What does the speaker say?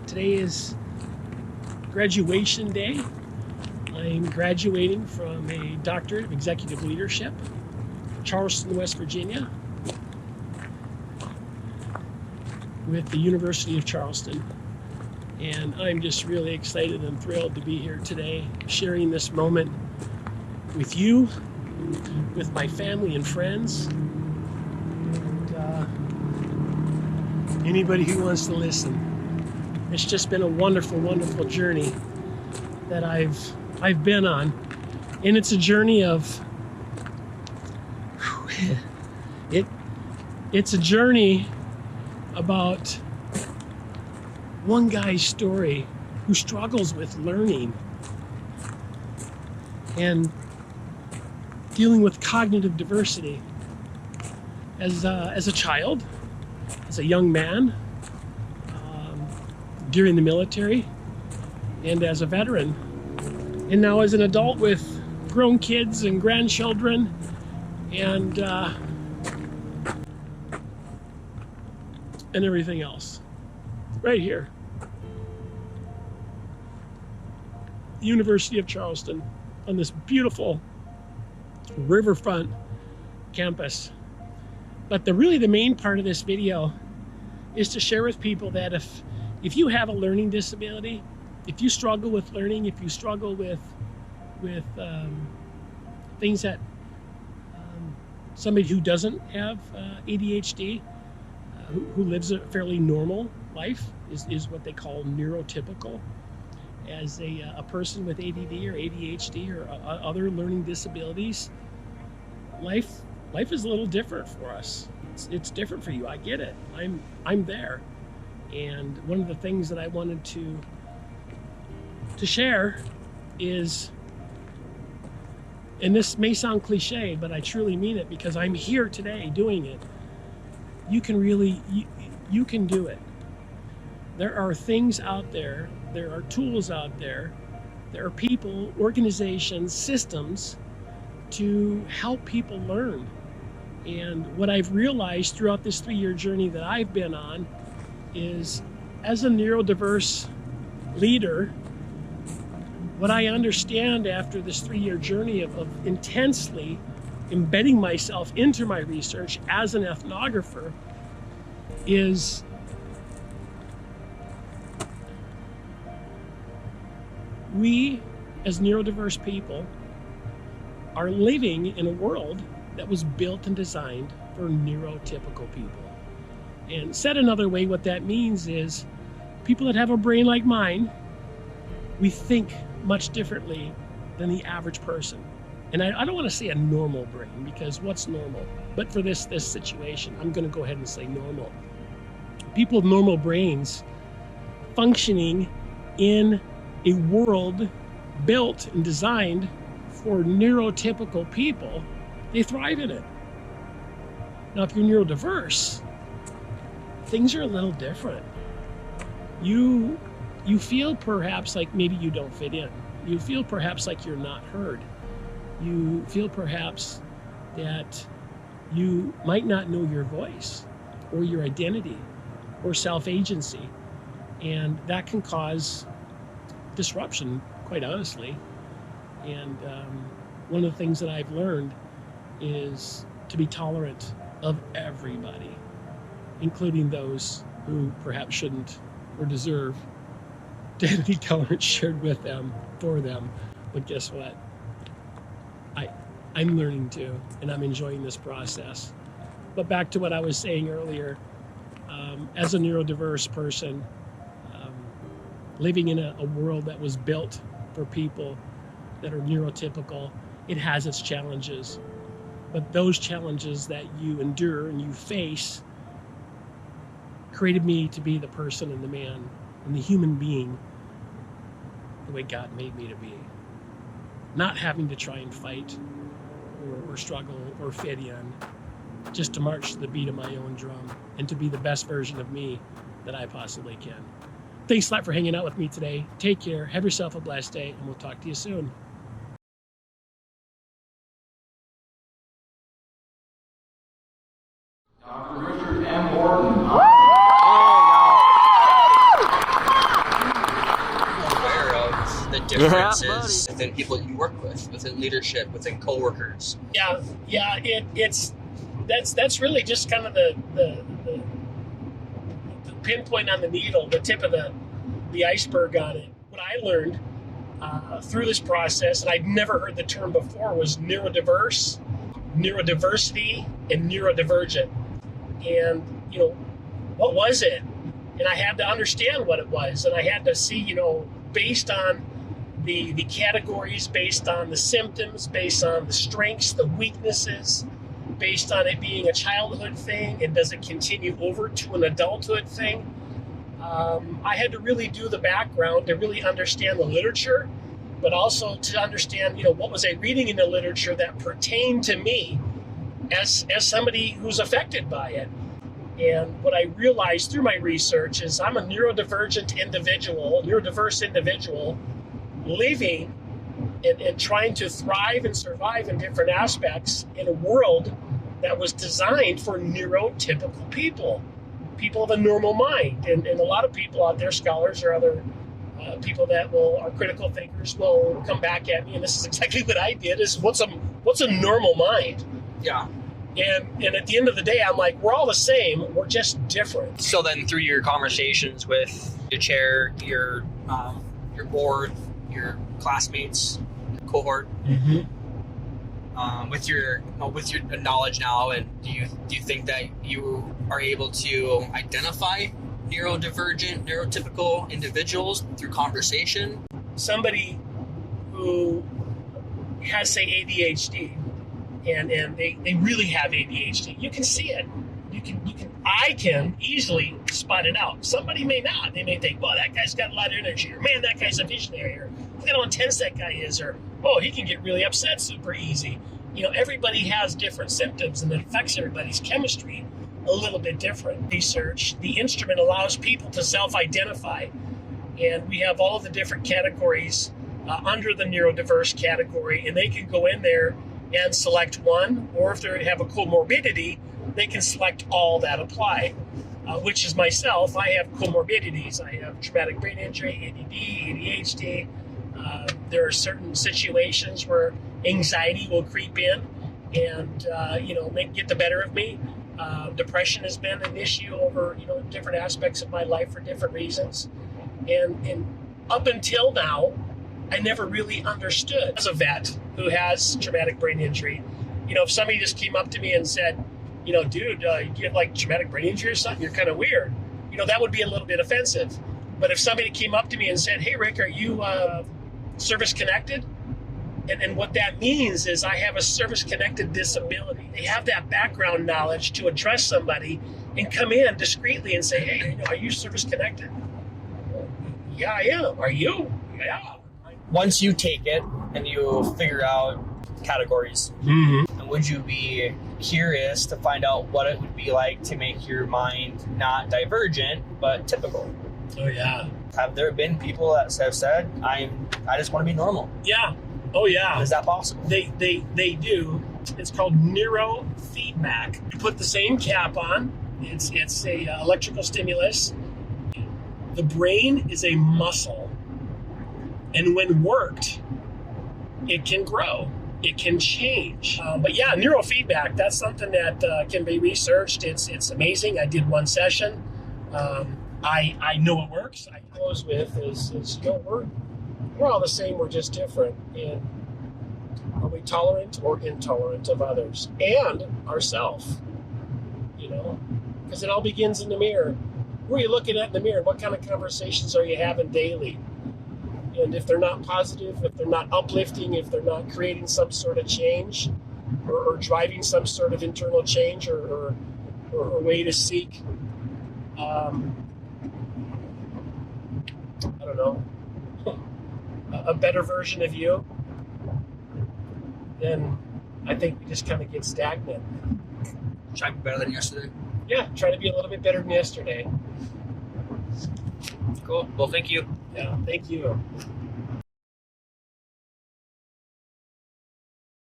Today is graduation day. I'm graduating from a doctorate of executive leadership, Charleston, West Virginia, with the University of Charleston. And I'm just really excited and thrilled to be here today, sharing this moment with you, with my family and friends, and anybody who wants to listen. It's just been a wonderful, wonderful journey that I've been on, and it's a journey of it's a journey about one guy's story who struggles with learning and dealing with cognitive diversity as a child, as a young man, during the military, and as a veteran, and now as an adult with grown kids and grandchildren, and everything else. Right here, the University of Charleston, on this beautiful riverfront campus. But the main part of this video is to share with people that if you have a learning disability, if you struggle with learning, if you struggle with things that somebody who doesn't have ADHD, who lives a fairly normal life, is what they call neurotypical. As a person with ADD or ADHD or other learning disabilities, life is a little different for us. It's different for you. I get it. I'm there. And one of the things that I wanted to share is, and this may sound cliche, but I truly mean it because I'm here today doing it. You can really, you can do it. There are things out there, there are tools out there, there are people, organizations, systems to help people learn. And what I've realized throughout this 3-year journey that I've been on is, as a neurodiverse leader, what I understand after this 3-year journey of intensely embedding myself into my research as an ethnographer is we, as neurodiverse people, are living in a world that was built and designed for neurotypical people. And said another way, what that means is people that have a brain like mine, we think much differently than the average person. And I don't want to say a normal brain, because what's normal? But for this situation, I'm going to go ahead and say normal. People with normal brains functioning in a world built and designed for neurotypical people, they thrive in it. Now, if you're neurodiverse, things are a little different. You feel perhaps like maybe you don't fit in. You feel perhaps like you're not heard. You feel perhaps that you might not know your voice or your identity or self-agency. And that can cause disruption, quite honestly. And one of the things that I've learned is to be tolerant of everybody, including those who perhaps shouldn't or deserve to have any tolerance shared with them, for them. But guess what? I'm learning too, and I'm enjoying this process. But back to what I was saying earlier, as a neurodiverse person, living in a world that was built for people that are neurotypical, it has its challenges. But those challenges that you endure and you face created me to be the person and the man and the human being the way God made me to be. Not having to try and fight or struggle or fit in, just to march to the beat of my own drum and to be the best version of me that I possibly can. Thanks a lot for hanging out with me today. Take care, have yourself a blessed day, and we'll talk to you soon. Dr. Richard Borden. differences within people you work with, within leadership, within coworkers. Yeah, that's really just kind of the pinpoint on the needle, the tip of the iceberg on it. What I learned through this process, and I'd never heard the term before, was neurodiverse, neurodiversity, and neurodivergent. And, what was it? And I had to understand what it was. And I had to see, based on the categories, based on the symptoms, based on the strengths, the weaknesses, based on it being a childhood thing, and does it continue over to an adulthood thing? I had to really do the background to really understand the literature, but also to understand, what was I reading in the literature that pertained to me as somebody who's affected by it. And what I realized through my research is I'm a neurodiverse individual living and trying to thrive and survive in different aspects in a world that was designed for neurotypical people of a normal mind. And a lot of people out there, scholars or other people that are critical thinkers, will come back at me, and this is exactly what I did, is what's a normal mind? Yeah. And at the end of the day, I'm like, we're all the same, we're just different. So then through your conversations with your chair, your board, your classmates, your cohort, with your knowledge now, and do you think that you are able to identify neurodivergent, neurotypical individuals through conversation? Somebody who has, say, ADHD, and they really have ADHD, you can see it. I can easily spot it out. Somebody may not. They may think, well, that guy's got a lot of energy, or man, that guy's a visionary, or look at how intense that guy is, or oh, he can get really upset super easy. Everybody has different symptoms, and it affects everybody's chemistry a little bit different. Research, the instrument allows people to self-identify, and we have all the different categories under the neurodiverse category, and they can go in there and select one, or if they have a comorbidity, they can select all that apply, which is myself. I have comorbidities. I have traumatic brain injury, ADD, ADHD. There are certain situations where anxiety will creep in and, get the better of me. Depression has been an issue over, different aspects of my life for different reasons. And up until now, I never really understood. As a vet who has traumatic brain injury, if somebody just came up to me and said, dude, you have like traumatic brain injury or something, you're kind of weird. That would be a little bit offensive. But if somebody came up to me and said, hey, Rick, are you service connected? And what that means is I have a service-connected disability. They have that background knowledge to address somebody and come in discreetly and say, hey, are you service-connected? Yeah, I am. Are you? Yeah. Once you take it and you figure out categories, and would you be curious to find out what it would be like to make your mind not divergent, but typical? Oh, yeah. Have there been people that have said, I just want to be normal? Yeah. Oh, yeah. Is that possible? They do. It's called neurofeedback. You put the same cap on. It's a electrical stimulus. The brain is a muscle, and when worked, it can grow. It can change. But yeah, neurofeedback, that's something that can be researched. It's amazing. I did one session. I know it works. I close with is we're all the same, we're just different. And are we tolerant or intolerant of others and ourselves? Because it all begins in the mirror. Who are you looking at in the mirror? What kind of conversations are you having daily? And if they're not positive, if they're not uplifting, if they're not creating some sort of change or driving some sort of internal change or a way to seek, I don't know, a better version of you, then I think we just kind of get stagnant. Try to be better than yesterday. Yeah, try to be a little bit better than yesterday. Cool. Well, thank you. Yeah, thank you.